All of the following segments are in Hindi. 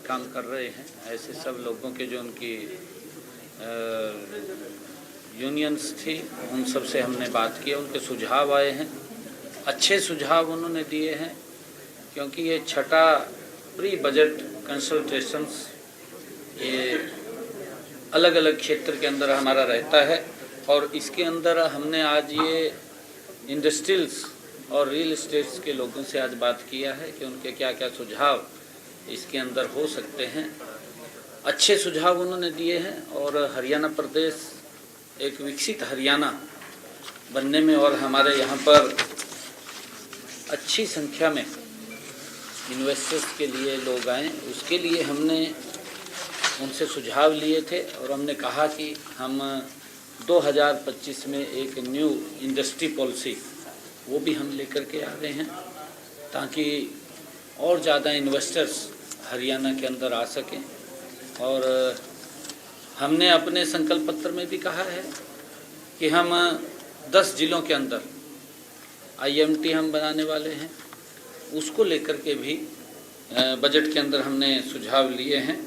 काम कर रहे हैं, ऐसे सब लोगों के जो उनकी यूनियंस थी उन सब से हमने बात की, उनके सुझाव आए हैं, अच्छे सुझाव उन्होंने दिए हैं। क्योंकि ये छठा प्री बजट कंसल्टेशंस ये अलग अलग क्षेत्र के अंदर हमारा रहता है और इसके अंदर हमने आज ये इंडस्ट्रियल्स और रियल एस्टेट्स के लोगों से आज बात किया है कि उनके क्या क्या सुझाव इसके अंदर हो सकते हैं। अच्छे सुझाव उन्होंने दिए हैं और हरियाणा प्रदेश एक विकसित हरियाणा बनने में और हमारे यहाँ पर अच्छी संख्या में इन्वेस्टर्स के लिए लोग आएँ, उसके लिए हमने उनसे सुझाव लिए थे और हमने कहा कि हम 2025 में एक न्यू इंडस्ट्री पॉलिसी वो भी हम लेकर के आ रहे हैं ताकि और ज़्यादा इन्वेस्टर्स हरियाणा के अंदर आ सकें। और हमने अपने संकल्प पत्र में भी कहा है कि हम 10 जिलों के अंदर IMT हम बनाने वाले हैं, उसको लेकर के भी बजट के अंदर हमने सुझाव लिए हैं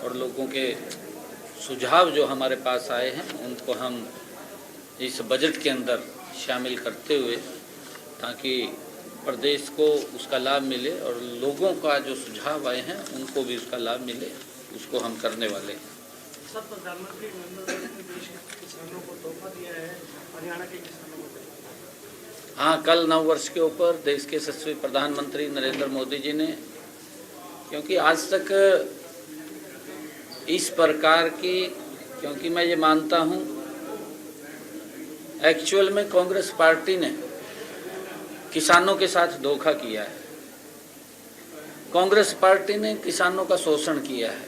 और लोगों के सुझाव जो हमारे पास आए हैं उनको हम इस बजट के अंदर शामिल करते हुए ताकि प्रदेश को उसका लाभ मिले और लोगों का जो सुझाव आए हैं उनको भी उसका लाभ मिले, उसको हम करने वाले हैं। सर, प्रधानमंत्री नरेंद्र मोदी ने देश के किसानों को तोहफा दिया है, हरियाणा के किसानों को। हाँ, कल नव वर्ष के ऊपर देश के यशस्वी प्रधानमंत्री नरेंद्र मोदी जी ने, क्योंकि आज तक इस प्रकार की, क्योंकि मैं ये मानता हूँ एक्चुअल में कांग्रेस पार्टी ने किसानों के साथ धोखा किया है, कांग्रेस पार्टी ने किसानों का शोषण किया है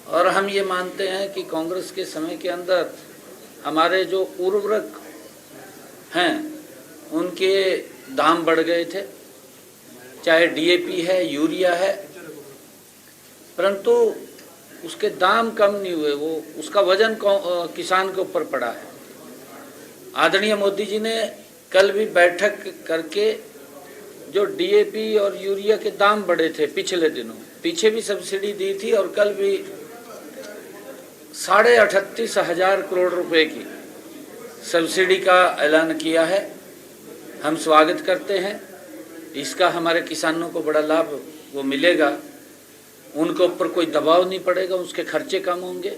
और हम ये मानते हैं कि कांग्रेस के समय के अंदर हमारे जो उर्वरक हैं उनके दाम बढ़ गए थे, चाहे DAP है, यूरिया है, परंतु उसके दाम कम नहीं हुए, वो उसका वजन किसान के ऊपर पड़ा है। आदरणीय मोदी जी ने कल भी बैठक करके जो DAP और यूरिया के दाम बढ़े थे पिछले दिनों, पीछे भी सब्सिडी दी थी और कल भी 38,500 करोड़ रुपए की सब्सिडी का ऐलान किया है। हम स्वागत करते हैं, इसका हमारे किसानों को बड़ा लाभ वो मिलेगा, उनके ऊपर कोई दबाव नहीं पड़ेगा, उसके खर्चे कम होंगे,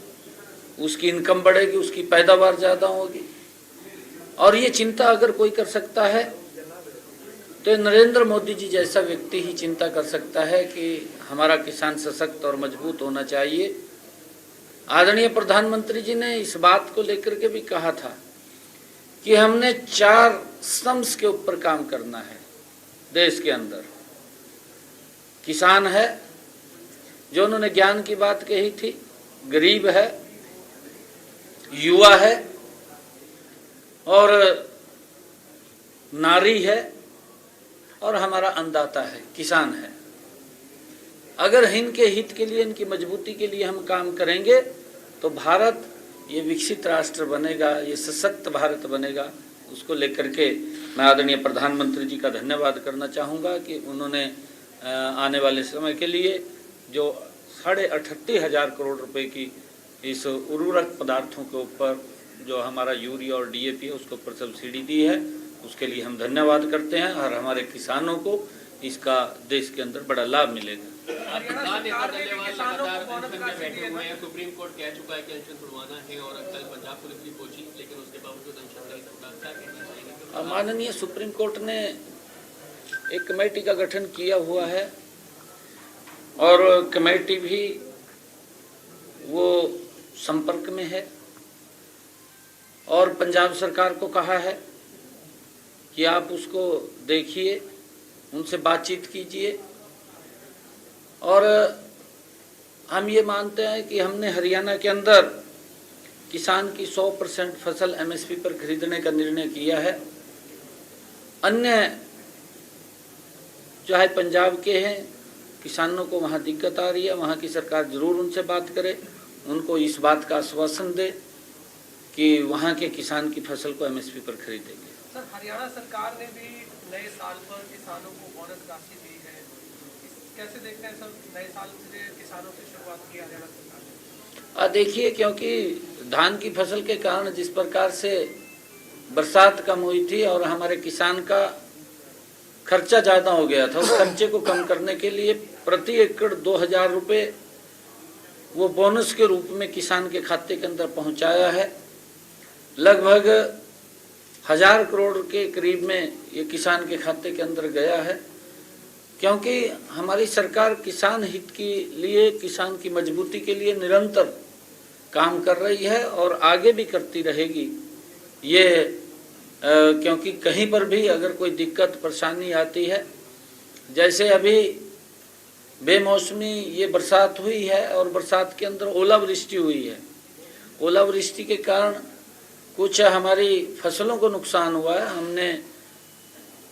उसकी इनकम बढ़ेगी, उसकी पैदावार ज़्यादा होगी। और ये चिंता अगर कोई कर सकता है तो नरेंद्र मोदी जी जैसा व्यक्ति ही चिंता कर सकता है कि हमारा किसान सशक्त और मजबूत होना चाहिए। आदरणीय प्रधानमंत्री जी ने इस बात को लेकर के भी कहा था कि हमने 4 स्तंभ के ऊपर काम करना है देश के अंदर। किसान है, जो उन्होंने ज्ञान की बात कही थी, गरीब है, युवा है और नारी है और हमारा अन्नदाता है, किसान है। अगर इनके हित के लिए, इनकी मजबूती के लिए हम काम करेंगे तो भारत ये विकसित राष्ट्र बनेगा, ये सशक्त भारत बनेगा। उसको लेकर के मैं आदरणीय प्रधानमंत्री जी का धन्यवाद करना चाहूँगा कि उन्होंने आने वाले समय के लिए जो 38,500 करोड़ रुपए की इस उर्वरक पदार्थों के ऊपर जो हमारा यूरिया और DAP है उसके ऊपर सब्सिडी दी है, उसके लिए हम धन्यवाद करते हैं और हमारे किसानों को इसका देश के अंदर बड़ा लाभ मिलेगा। सुप्रीम कोर्ट कह चुका है कि अनशन छुड़वाना है और कल पंजाब पुलिस भी पहुंची, लेकिन उसके बावजूद अनशन नहीं छूटा। माननीय सुप्रीम कोर्ट ने एक कमेटी का गठन किया हुआ है और कमेटी भी वो संपर्क में है और पंजाब सरकार को कहा है कि आप उसको देखिए, उनसे बातचीत कीजिए। और हम ये मानते हैं कि हमने हरियाणा के अंदर किसान की 100% फसल MSP पर खरीदने का निर्णय किया है। अन्य चाहे पंजाब के हैं, किसानों को वहाँ दिक्कत आ रही है, वहाँ की सरकार जरूर उनसे बात करे, उनको इस बात का आश्वासन दे कि वहाँ के किसान की फसल को MSP पर खरीदेंगे। सर, हरियाणा सरकार ने भी नए साल पर किसानों को बोनस राशि दी है, कैसे देखते हैं सर, नए साल से किसानों की शुरुआत की हरियाणा सरकार ने? देखिए, क्योंकि धान की फसल के कारण जिस प्रकार से बरसात कम हुई थी और हमारे किसान का खर्चा ज़्यादा हो गया था, उस खर्चे को कम करने के लिए प्रति एकड़ 2000 रुपये वो बोनस के रूप में किसान के खाते के अंदर पहुंचाया है। लगभग 1000 करोड़ के करीब में ये किसान के खाते के अंदर गया है, क्योंकि हमारी सरकार किसान हित के लिए, किसान की मजबूती के लिए निरंतर काम कर रही है और आगे भी करती रहेगी। ये क्योंकि कहीं पर भी अगर कोई दिक्कत परेशानी आती है, जैसे अभी बेमौसमी ये बरसात हुई है और बरसात के अंदर ओलावृष्टि हुई है, ओलावृष्टि के कारण कुछ हमारी फसलों को नुकसान हुआ है। हमने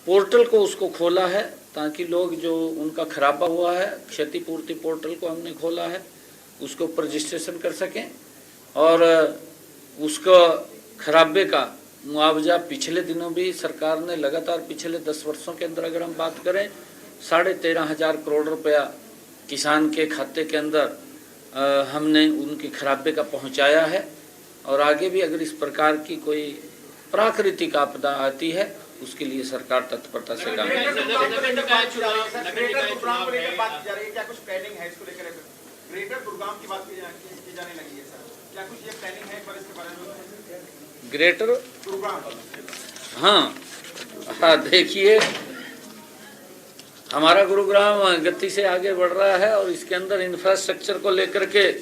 पोर्टल को उसको खोला है ताकि लोग जो उनका खराबा हुआ है, क्षतिपूर्ति पोर्टल को हमने खोला है, उसके ऊपर रजिस्ट्रेशन कर सकें और उसको खराबे का मुआवजा पिछले दिनों भी सरकार ने लगातार पिछले 10 वर्षों के अंदर अगर हम बात करें 13,500 करोड़ रुपया किसान के खाते के अंदर हमने उनकी खराबे का पहुंचाया है। और आगे भी अगर इस प्रकार की कोई प्राकृतिक आपदा आती है उसके लिए सरकार तत्परता से काम करेगी। ग्रेटर हाँ, देखिए, हमारा गुरुग्राम गति से आगे बढ़ रहा है और इसके अंदर इंफ्रास्ट्रक्चर को लेकर के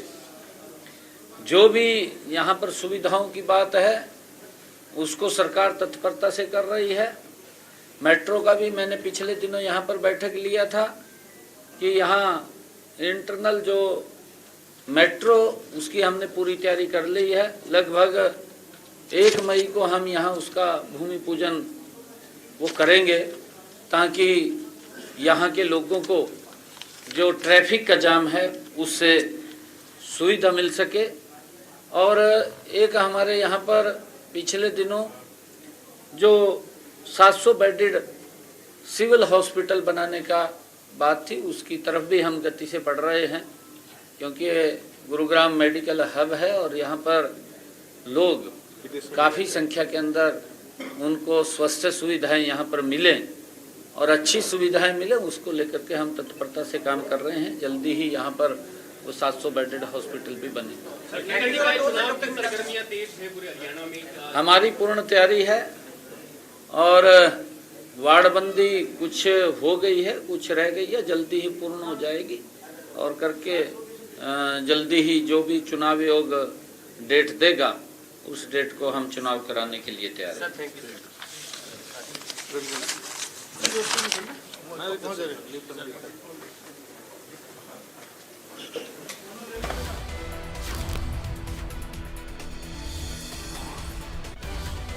जो भी यहाँ पर सुविधाओं की बात है उसको सरकार तत्परता से कर रही है। मेट्रो का भी मैंने पिछले दिनों यहाँ पर बैठक लिया था कि यहाँ इंटरनल जो मेट्रो उसकी हमने पूरी तैयारी कर ली है। लगभग 1 मई को हम यहाँ उसका भूमि पूजन वो करेंगे ताकि यहाँ के लोगों को जो ट्रैफिक का जाम है उससे सुविधा मिल सके। और एक हमारे यहाँ पर पिछले दिनों जो 700 बेडेड सिविल हॉस्पिटल बनाने का बात थी उसकी तरफ भी हम गति से बढ़ रहे हैं, क्योंकि गुरुग्राम मेडिकल हब है और यहाँ पर लोग काफ़ी संख्या के अंदर उनको स्वास्थ्य सुविधाएं यहाँ पर मिलें और अच्छी सुविधाएं मिलें, उसको लेकर के हम तत्परता से काम कर रहे हैं। जल्दी ही यहाँ पर वो 700 बेडेड हॉस्पिटल भी बने। हमारी पूर्ण तैयारी है और वार्डबंदी कुछ हो गई है, कुछ रह गई है, जल्दी ही पूर्ण हो जाएगी और करके जल्दी ही जो भी चुनाव आयोग डेट देगा उस डेट को हम चुनाव कराने के लिए तैयार हैं।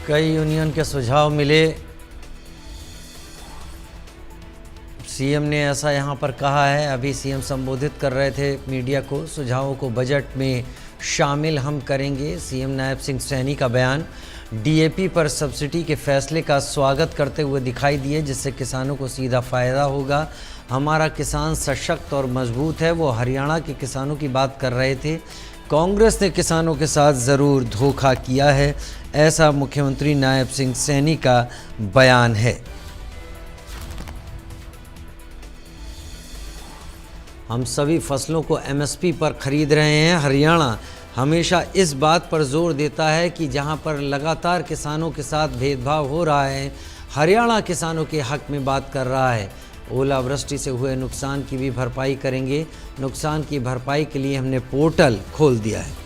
कई यूनियन के सुझाव मिले। सीएम ने ऐसा यहां पर कहा है, अभी सीएम संबोधित कर रहे थे मीडिया को, सुझावों को बजट में शामिल हम करेंगे। सीएम नायब सिंह सैनी का बयान। डीएपी पर सब्सिडी के फैसले का स्वागत करते हुए दिखाई दिए, जिससे किसानों को सीधा फ़ायदा होगा। हमारा किसान सशक्त और मजबूत है। वो हरियाणा के किसानों की बात कर रहे थे। कांग्रेस ने किसानों के साथ ज़रूर धोखा किया है, ऐसा मुख्यमंत्री नायब सिंह सैनी का बयान है। हम सभी फसलों को एमएसपी पर खरीद रहे हैं। हरियाणा हमेशा इस बात पर जोर देता है कि जहां पर लगातार किसानों के साथ भेदभाव हो रहा है, हरियाणा किसानों के हक में बात कर रहा है। ओलावृष्टि से हुए नुकसान की भी भरपाई करेंगे। नुकसान की भरपाई के लिए हमने पोर्टल खोल दिया है।